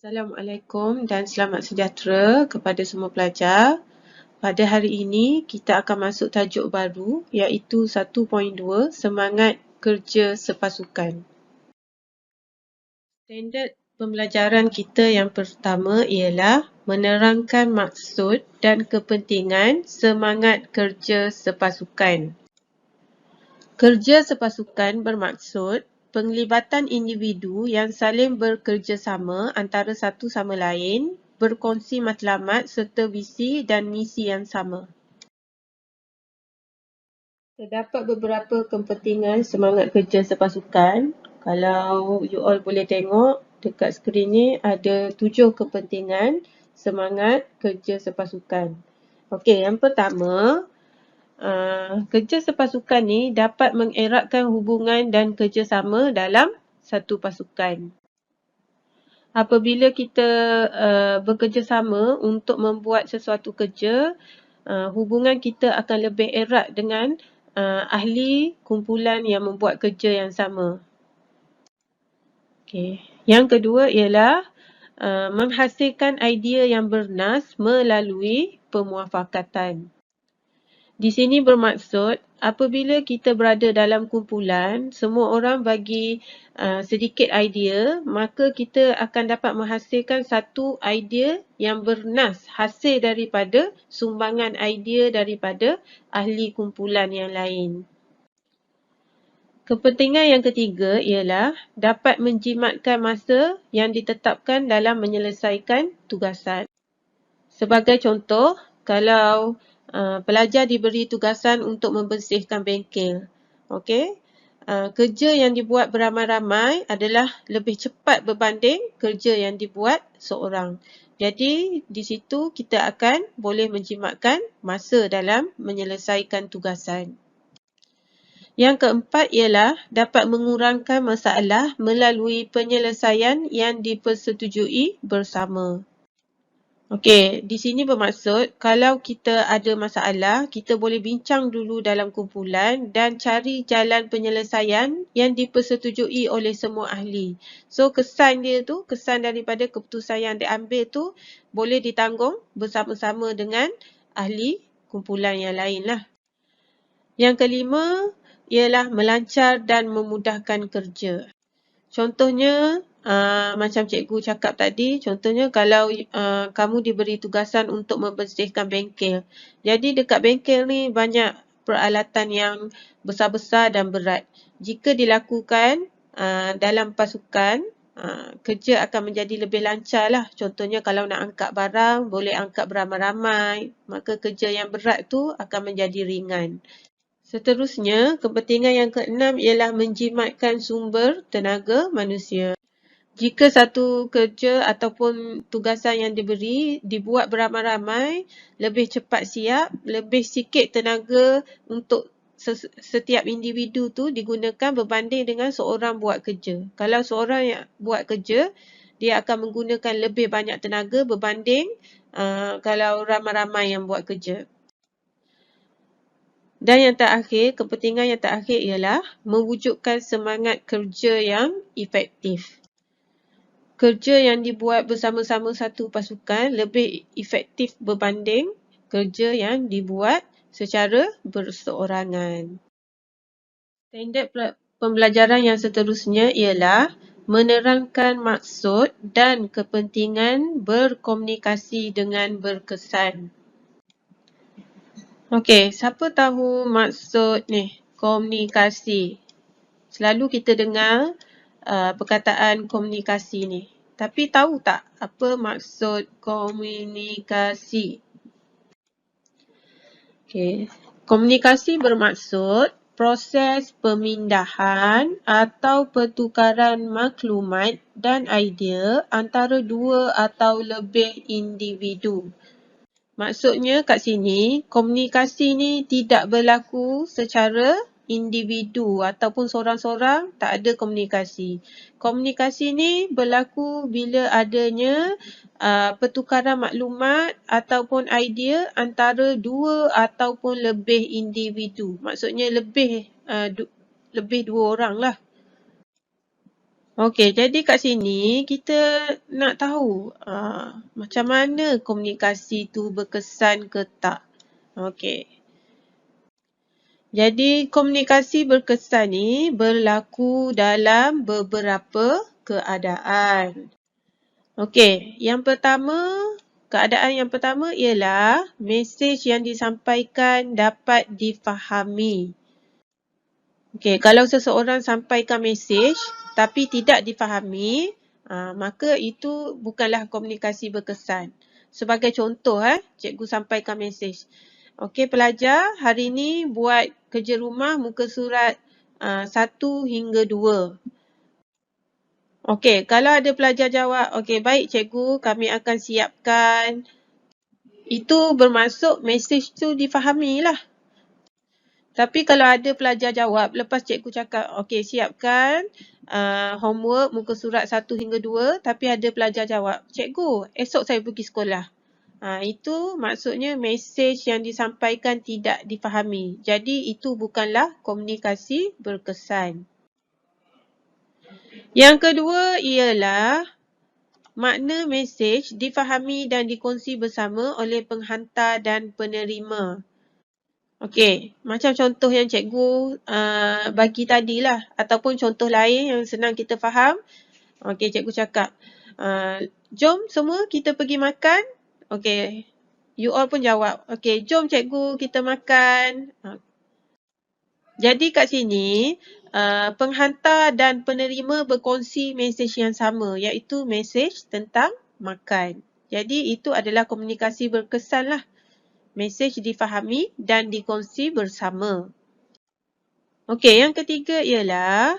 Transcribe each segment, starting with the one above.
Assalamualaikum dan selamat sejahtera kepada semua pelajar. Pada hari ini, kita akan masuk tajuk baru iaitu 1.2 Semangat Kerja Sepasukan. Standard pembelajaran kita yang pertama ialah menerangkan maksud dan kepentingan semangat kerja sepasukan. Kerja sepasukan bermaksud penglibatan individu yang saling bekerjasama antara satu sama lain, berkongsi matlamat serta visi dan misi yang sama. Terdapat beberapa kepentingan semangat kerja sepasukan. Kalau you all boleh tengok dekat skrin ni ada 7 kepentingan semangat kerja sepasukan. Okey, yang pertama, kerja sepasukan ni dapat mengeratkan hubungan dan kerjasama dalam satu pasukan. Apabila kita bekerjasama untuk membuat sesuatu kerja, hubungan kita akan lebih erat dengan ahli kumpulan yang membuat kerja yang sama. Okay. Yang kedua ialah menghasilkan idea yang bernas melalui pemuafakatan. Di sini bermaksud apabila kita berada dalam kumpulan, semua orang bagi sedikit idea, maka kita akan dapat menghasilkan satu idea yang bernas hasil daripada sumbangan idea daripada ahli kumpulan yang lain. Kepentingan yang ketiga ialah dapat menjimatkan masa yang ditetapkan dalam menyelesaikan tugasan. Sebagai contoh, kalau pelajar diberi tugasan untuk membersihkan bengkel. Okey. Kerja yang dibuat beramai-ramai adalah lebih cepat berbanding kerja yang dibuat seorang. Jadi, di situ kita akan boleh menjimatkan masa dalam menyelesaikan tugasan. Yang keempat ialah dapat mengurangkan masalah melalui penyelesaian yang dipersetujui bersama. Okey, di sini bermaksud kalau kita ada masalah, kita boleh bincang dulu dalam kumpulan dan cari jalan penyelesaian yang dipersetujui oleh semua ahli. So, kesan dia tu, kesan daripada keputusan yang diambil tu boleh ditanggung bersama-sama dengan ahli kumpulan yang lain lah. Yang kelima ialah melancar dan memudahkan kerja. Contohnya, macam cikgu cakap tadi, contohnya kalau kamu diberi tugasan untuk membersihkan bengkel. Jadi dekat bengkel ni banyak peralatan yang besar-besar dan berat. Jika dilakukan dalam pasukan, kerja akan menjadi lebih lancar lah. Contohnya kalau nak angkat barang, boleh angkat beramai-ramai. Maka kerja yang berat tu akan menjadi ringan. Seterusnya, kepentingan yang keenam ialah menjimatkan sumber tenaga manusia. Jika satu kerja ataupun tugasan yang diberi dibuat beramai-ramai, lebih cepat siap, lebih sikit tenaga untuk setiap individu tu digunakan berbanding dengan seorang buat kerja. Kalau seorang yang buat kerja, dia akan menggunakan lebih banyak tenaga berbanding kalau ramai-ramai yang buat kerja. Dan yang terakhir, kepentingan yang terakhir ialah mewujudkan semangat kerja yang efektif. Kerja yang dibuat bersama-sama satu pasukan lebih efektif berbanding kerja yang dibuat secara berseorangan. Standard pembelajaran yang seterusnya ialah menerangkan maksud dan kepentingan berkomunikasi dengan berkesan. Okey, siapa tahu maksud ni, komunikasi? Selalu kita dengar perkataan komunikasi ni. Tapi tahu tak apa maksud komunikasi? Okey, komunikasi bermaksud proses pemindahan atau pertukaran maklumat dan idea antara dua atau lebih individu. Maksudnya kat sini, komunikasi ni tidak berlaku secara individu ataupun seorang-seorang, tak ada komunikasi. Komunikasi ni berlaku bila adanya pertukaran maklumat ataupun idea antara dua ataupun lebih individu. Maksudnya lebih dua orang lah. Okey, jadi kat sini kita nak tahu macam mana komunikasi tu berkesan ke tak. Okey. Jadi komunikasi berkesan ni berlaku dalam beberapa keadaan. Okey, keadaan yang pertama ialah mesej yang disampaikan dapat difahami. Okey, kalau seseorang sampaikan mesej tapi tidak difahami, maka itu bukanlah komunikasi berkesan. Sebagai contoh, cikgu sampaikan mesej. Okey, pelajar hari ini buat kerja rumah muka surat 1 hingga 2. Okey, kalau ada pelajar jawab, okey baik cikgu, kami akan siapkan. Itu bermaksud mesej tu difahami lah. Tapi kalau ada pelajar jawab lepas cikgu cakap, okey siapkan homework muka surat 1 hingga 2, tapi ada pelajar jawab, cikgu, esok saya pergi sekolah. Itu maksudnya mesej yang disampaikan tidak difahami. Jadi itu bukanlah komunikasi berkesan. Yang kedua ialah makna mesej difahami dan dikongsi bersama oleh penghantar dan penerima. Okey, macam contoh yang cikgu bagi tadilah ataupun contoh lain yang senang kita faham. Okey, cikgu cakap, jom semua kita pergi makan. Okey, you all pun jawab, okey jom cikgu kita makan. Jadi kat sini penghantar dan penerima berkongsi mesej yang sama, iaitu mesej tentang makan. Jadi itu adalah komunikasi berkesan lah. Mesej difahami dan dikongsi bersama. Okey, yang ketiga ialah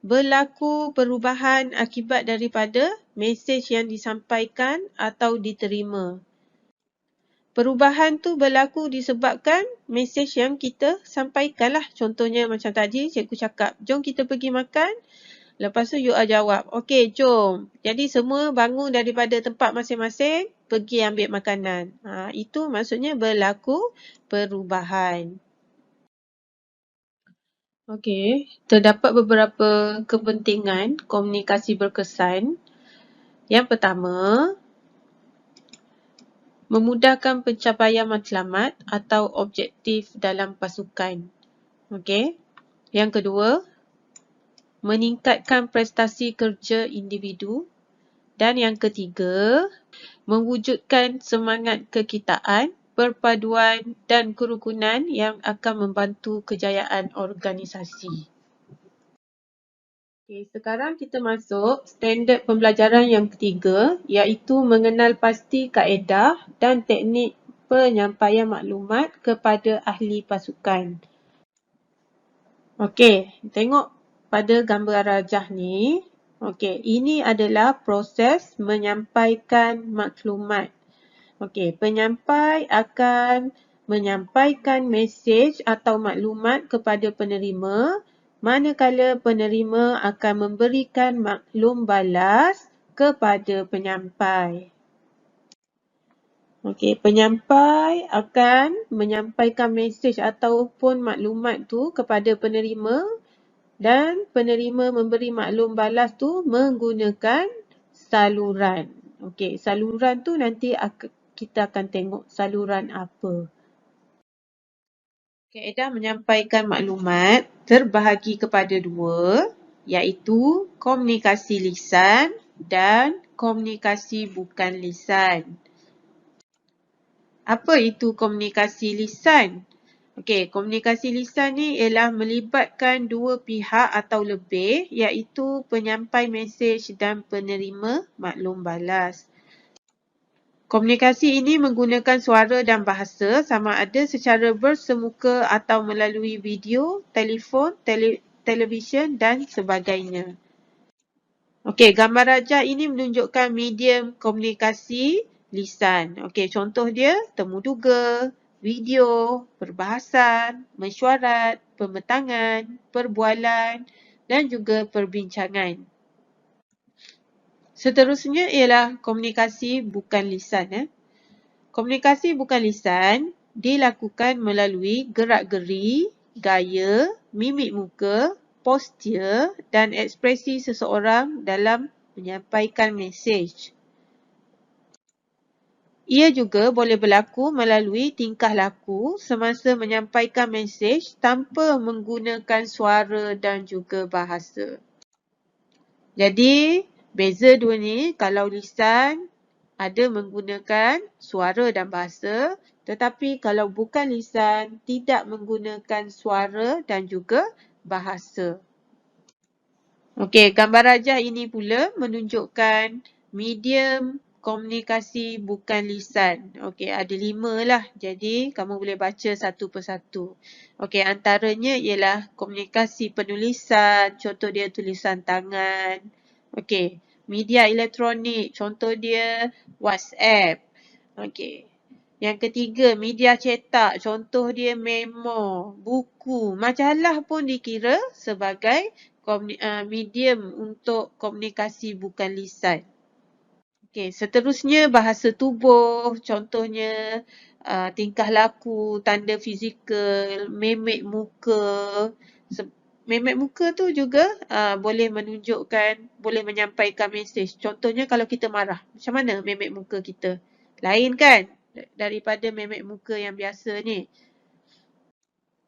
berlaku perubahan akibat daripada mesej yang disampaikan atau diterima. Perubahan tu berlaku disebabkan mesej yang kita sampaikan lah. Contohnya macam tadi cikgu cakap, jom kita pergi makan. Lepas tu you all jawab, okey jom. Jadi semua bangun daripada tempat masing-masing, pergi ambil makanan. Itu maksudnya berlaku perubahan. Okey, terdapat beberapa kepentingan komunikasi berkesan. Yang pertama, memudahkan pencapaian matlamat atau objektif dalam pasukan. Okey. Yang kedua, meningkatkan prestasi kerja individu. Dan yang ketiga, mewujudkan semangat kekitaan, perpaduan dan kerukunan yang akan membantu kejayaan organisasi. Okay, sekarang kita masuk standard pembelajaran yang ketiga, iaitu mengenal pasti kaedah dan teknik penyampaian maklumat kepada ahli pasukan. Okey, tengok pada gambar rajah ni. Okey, ini adalah proses menyampaikan maklumat. Okey, penyampai akan menyampaikan mesej atau maklumat kepada penerima, manakala penerima akan memberikan maklum balas kepada penyampai. Okey, penyampai akan menyampaikan mesej ataupun maklumat tu kepada penerima dan penerima memberi maklum balas tu menggunakan saluran. Okey, saluran tu nanti kita akan tengok saluran apa. Kaedah menyampaikan maklumat terbahagi kepada dua, iaitu komunikasi lisan dan komunikasi bukan lisan. Apa itu komunikasi lisan? Okey, komunikasi lisan ni ialah melibatkan dua pihak atau lebih, iaitu penyampai mesej dan penerima maklum balas. Komunikasi ini menggunakan suara dan bahasa sama ada secara bersemuka atau melalui video, telefon, televisyen dan sebagainya. Okey, gambar rajah ini menunjukkan medium komunikasi lisan. Okey, contoh dia temu duga, video, perbahasan, mesyuarat, pembetangan, perbualan dan juga perbincangan. Seterusnya ialah komunikasi bukan lisan. Komunikasi bukan lisan dilakukan melalui gerak-geri, gaya, mimik muka, postur dan ekspresi seseorang dalam menyampaikan mesej. Ia juga boleh berlaku melalui tingkah laku semasa menyampaikan mesej tanpa menggunakan suara dan juga bahasa. Jadi, beza dua ni, kalau lisan ada menggunakan suara dan bahasa, tetapi kalau bukan lisan, tidak menggunakan suara dan juga bahasa. Okey, gambar rajah ini pula menunjukkan medium komunikasi bukan lisan. Okey, ada 5 lah. Jadi, kamu boleh baca satu persatu. Okey, antaranya ialah komunikasi penulisan, contoh dia tulisan tangan. Okey, media elektronik, contoh dia WhatsApp. Okey. Yang ketiga, media cetak, contoh dia memo, buku, majalah pun dikira sebagai medium untuk komunikasi bukan lisan. Okey, seterusnya bahasa tubuh, contohnya tingkah laku, tanda fizikal, memek muka. Memek muka tu juga boleh menunjukkan, boleh menyampaikan mesej. Contohnya kalau kita marah, macam mana memek muka kita? Lain kan daripada memek muka yang biasa ni.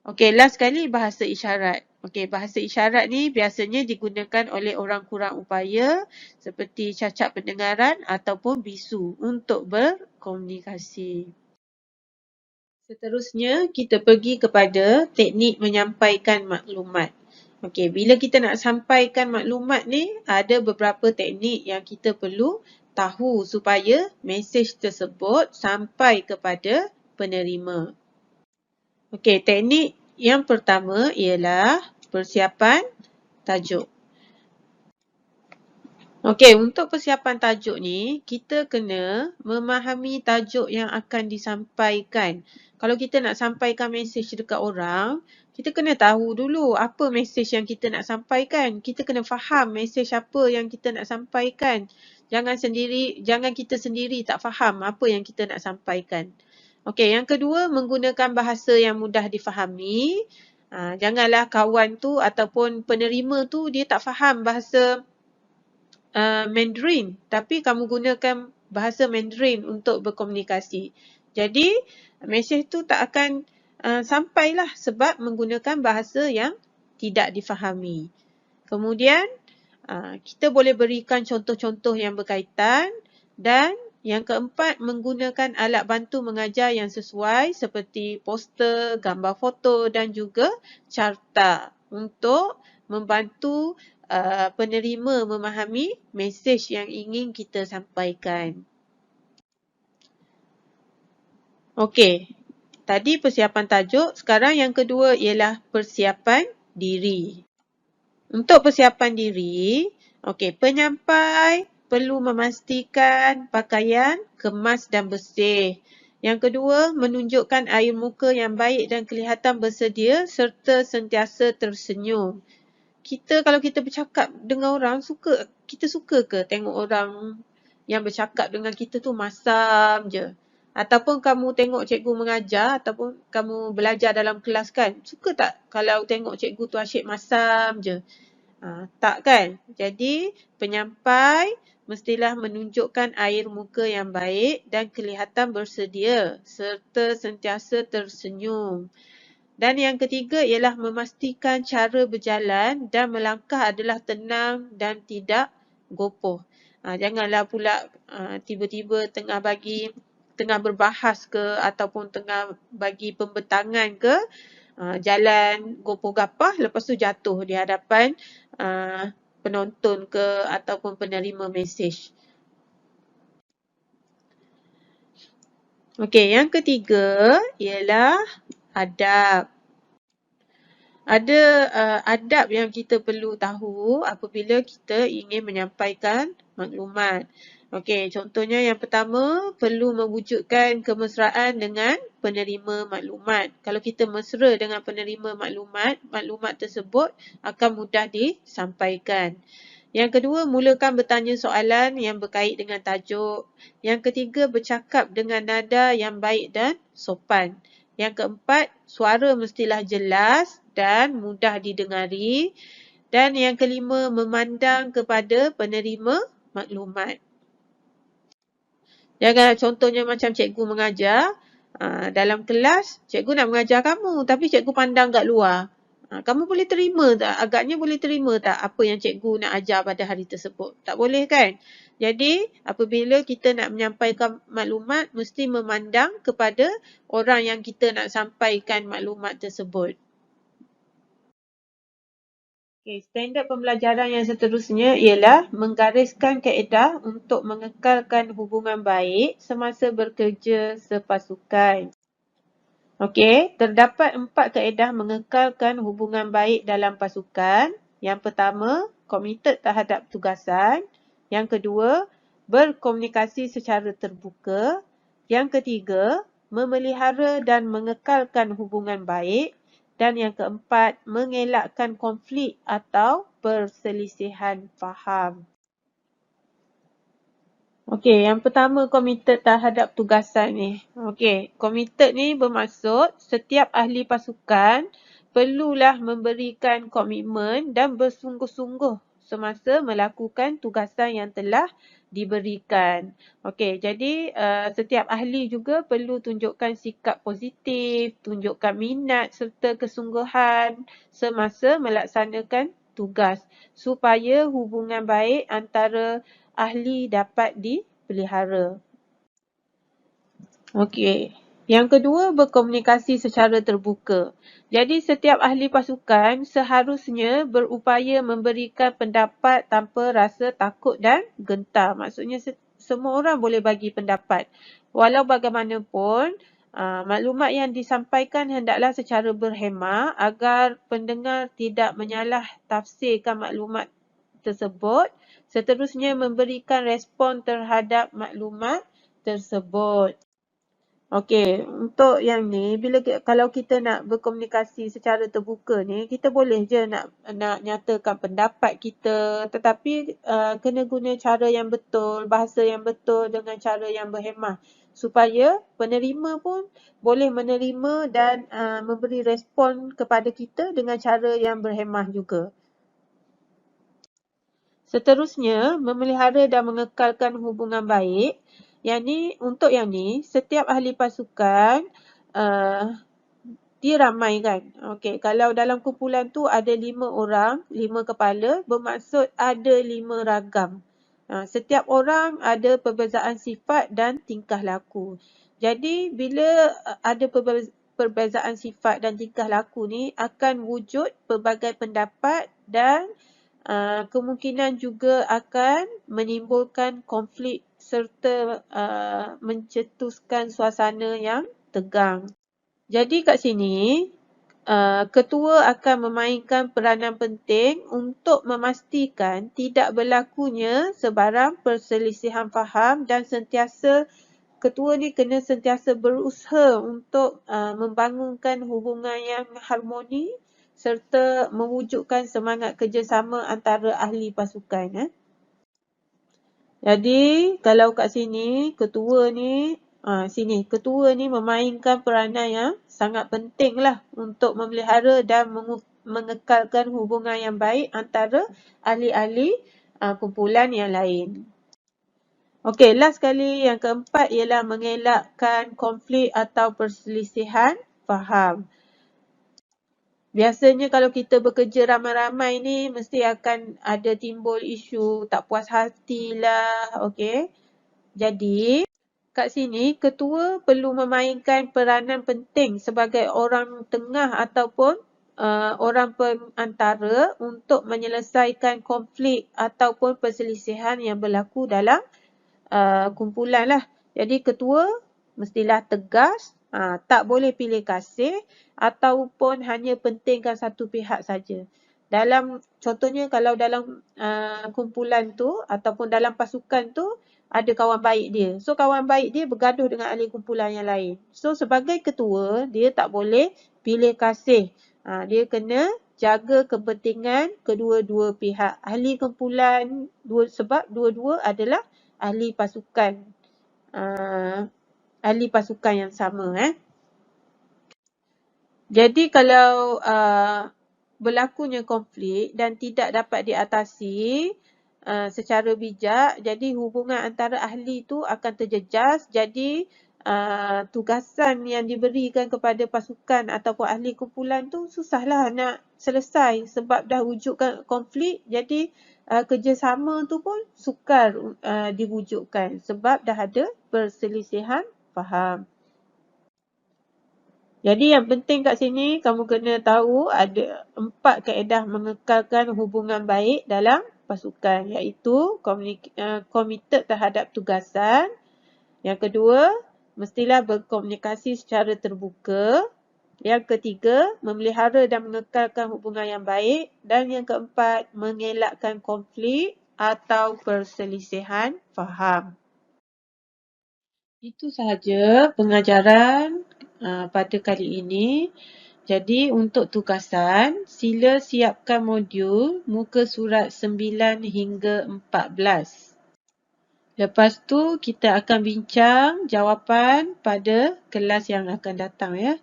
Okey, last sekali bahasa isyarat. Okey, bahasa isyarat ni biasanya digunakan oleh orang kurang upaya seperti cacat pendengaran ataupun bisu untuk berkomunikasi. Seterusnya, kita pergi kepada teknik menyampaikan maklumat. Okey, bila kita nak sampaikan maklumat ni, ada beberapa teknik yang kita perlu tahu supaya mesej tersebut sampai kepada penerima. Okey, teknik yang pertama ialah persiapan tajuk. Okey, untuk persiapan tajuk ni, kita kena memahami tajuk yang akan disampaikan. Kalau kita nak sampaikan mesej dekat orang, kita kena tahu dulu apa mesej yang kita nak sampaikan. Kita kena faham mesej apa yang kita nak sampaikan. Jangan kita sendiri tak faham apa yang kita nak sampaikan. Okey, yang kedua, menggunakan bahasa yang mudah difahami. Janganlah kawan tu ataupun penerima tu dia tak faham bahasa Mandarin, tapi kamu gunakan bahasa Mandarin untuk berkomunikasi. Jadi, mesej tu tak akan sampailah sebab menggunakan bahasa yang tidak difahami. Kemudian, kita boleh berikan contoh-contoh yang berkaitan dan yang keempat, menggunakan alat bantu mengajar yang sesuai seperti poster, gambar foto dan juga carta untuk membantu penerima memahami mesej yang ingin kita sampaikan. Okey, tadi persiapan tajuk, sekarang yang kedua ialah persiapan diri. Untuk persiapan diri, okey, penyampai perlu memastikan pakaian kemas dan bersih. Yang kedua, menunjukkan air muka yang baik dan kelihatan bersedia serta sentiasa tersenyum. Kalau kita bercakap dengan orang, kita suka ke tengok orang yang bercakap dengan kita tu masam je? Ataupun kamu tengok cikgu mengajar ataupun kamu belajar dalam kelas kan, suka tak kalau tengok cikgu tu asyik masam je? Tak kan? Jadi, penyampai mestilah menunjukkan air muka yang baik dan kelihatan bersedia serta sentiasa tersenyum. Dan yang ketiga ialah memastikan cara berjalan dan melangkah adalah tenang dan tidak gopoh. Janganlah pula tiba-tiba tengah berbahas ke ataupun tengah bagi pembentangan ke, jalan gopoh gapah lepas tu jatuh di hadapan penonton ke ataupun penerima mesej. Okey, yang ketiga ialah adab. Ada adab yang kita perlu tahu apabila kita ingin menyampaikan maklumat. Okey, contohnya yang pertama, perlu mewujudkan kemesraan dengan penerima maklumat. Kalau kita mesra dengan penerima maklumat, maklumat tersebut akan mudah disampaikan. Yang kedua, mulakan bertanya soalan yang berkait dengan tajuk. Yang ketiga, bercakap dengan nada yang baik dan sopan. Yang keempat, suara mestilah jelas dan mudah didengari. Dan yang kelima, memandang kepada penerima maklumat. Jangan contohnya macam cikgu mengajar, dalam kelas cikgu nak mengajar kamu tapi cikgu pandang kat luar. Kamu boleh terima tak? Agaknya boleh terima tak apa yang cikgu nak ajar pada hari tersebut? Tak boleh kan? Jadi apabila kita nak menyampaikan maklumat, mesti memandang kepada orang yang kita nak sampaikan maklumat tersebut. Okay, standard pembelajaran yang seterusnya ialah menggariskan kaedah untuk mengekalkan hubungan baik semasa bekerja sepasukan. Okey, terdapat 4 kaedah mengekalkan hubungan baik dalam pasukan. Yang pertama, komited terhadap tugasan. Yang kedua, berkomunikasi secara terbuka. Yang ketiga, memelihara dan mengekalkan hubungan baik. Dan yang keempat, mengelakkan konflik atau perselisihan faham. Okey, yang pertama komited terhadap tugasan ni. Okey, komited ni bermaksud setiap ahli pasukan perlulah memberikan komitmen dan bersungguh-sungguh semasa melakukan tugasan yang telah diberikan. Okey, jadi setiap ahli juga perlu tunjukkan sikap positif, tunjukkan minat serta kesungguhan semasa melaksanakan tugas supaya hubungan baik antara ahli dapat dipelihara. Okey. Yang kedua, berkomunikasi secara terbuka. Jadi setiap ahli pasukan seharusnya berupaya memberikan pendapat tanpa rasa takut dan gentar. Maksudnya semua orang boleh bagi pendapat. Walau bagaimanapun, maklumat yang disampaikan hendaklah secara berhemah agar pendengar tidak menyalah tafsirkan maklumat tersebut. Seterusnya memberikan respon terhadap maklumat tersebut. Okey, untuk yang ni, kalau kita nak berkomunikasi secara terbuka ni, kita boleh je nak nyatakan pendapat kita, tetapi kena guna cara yang betul, bahasa yang betul dengan cara yang berhemah supaya penerima pun boleh menerima dan memberi respon kepada kita dengan cara yang berhemah juga. Seterusnya, memelihara dan mengekalkan hubungan baik. Untuk yang ni, setiap ahli pasukan dia ramai kan. Okey, kalau dalam kumpulan tu ada 5 orang, 5 kepala, bermaksud ada 5 ragam. Setiap orang ada perbezaan sifat dan tingkah laku. Jadi bila ada perbezaan sifat dan tingkah laku ni, akan wujud pelbagai pendapat dan kemungkinan juga akan menimbulkan konflik serta mencetuskan suasana yang tegang. Jadi kat sini, ketua akan memainkan peranan penting untuk memastikan tidak berlakunya sebarang perselisihan faham dan ketua ni kena sentiasa berusaha untuk membangunkan hubungan yang harmoni serta mewujudkan semangat kerjasama antara ahli pasukan. Jadi kalau kat sini ketua ni memainkan peranan yang sangat penting lah untuk memelihara dan mengekalkan hubungan yang baik antara ahli-ahli kumpulan yang lain. Okey, last sekali yang keempat ialah mengelakkan konflik atau perselisihan faham. Biasanya kalau kita bekerja ramai-ramai ni mesti akan ada timbul isu tak puas hati lah, okey. Jadi kat sini ketua perlu memainkan peranan penting sebagai orang tengah ataupun orang pengantara untuk menyelesaikan konflik ataupun perselisihan yang berlaku dalam kumpulan lah. Jadi ketua mestilah tegas, tak boleh pilih kasih ataupun hanya pentingkan satu pihak saja. Contohnya kalau dalam kumpulan tu ataupun dalam pasukan tu ada kawan baik dia. So kawan baik dia bergaduh dengan ahli kumpulan yang lain. So sebagai ketua dia tak boleh pilih kasih. Dia kena jaga kepentingan kedua-dua pihak. Ahli kumpulan sebab dua-dua adalah ahli pasukan yang sama. Jadi kalau berlakunya konflik dan tidak dapat diatasi secara bijak, jadi hubungan antara ahli itu akan terjejas. Jadi tugasan yang diberikan kepada pasukan ataupun ahli kumpulan tu susahlah nak selesai sebab dah wujudkan konflik. Jadi kerjasama tu pun sukar diwujudkan sebab dah ada perselisihan faham. Jadi yang penting kat sini kamu kena tahu ada 4 kaedah mengekalkan hubungan baik dalam pasukan, iaitu committed terhadap tugasan. Yang kedua, mestilah berkomunikasi secara terbuka. Yang ketiga, memelihara dan mengekalkan hubungan yang baik. Dan yang keempat, mengelakkan konflik atau perselisihan faham. Itu sahaja pengajaran pada kali ini. Jadi untuk tugasan, sila siapkan modul muka surat 9 hingga 14. Lepas tu kita akan bincang jawapan pada kelas yang akan datang ya.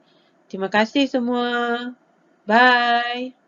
Terima kasih semua. Bye.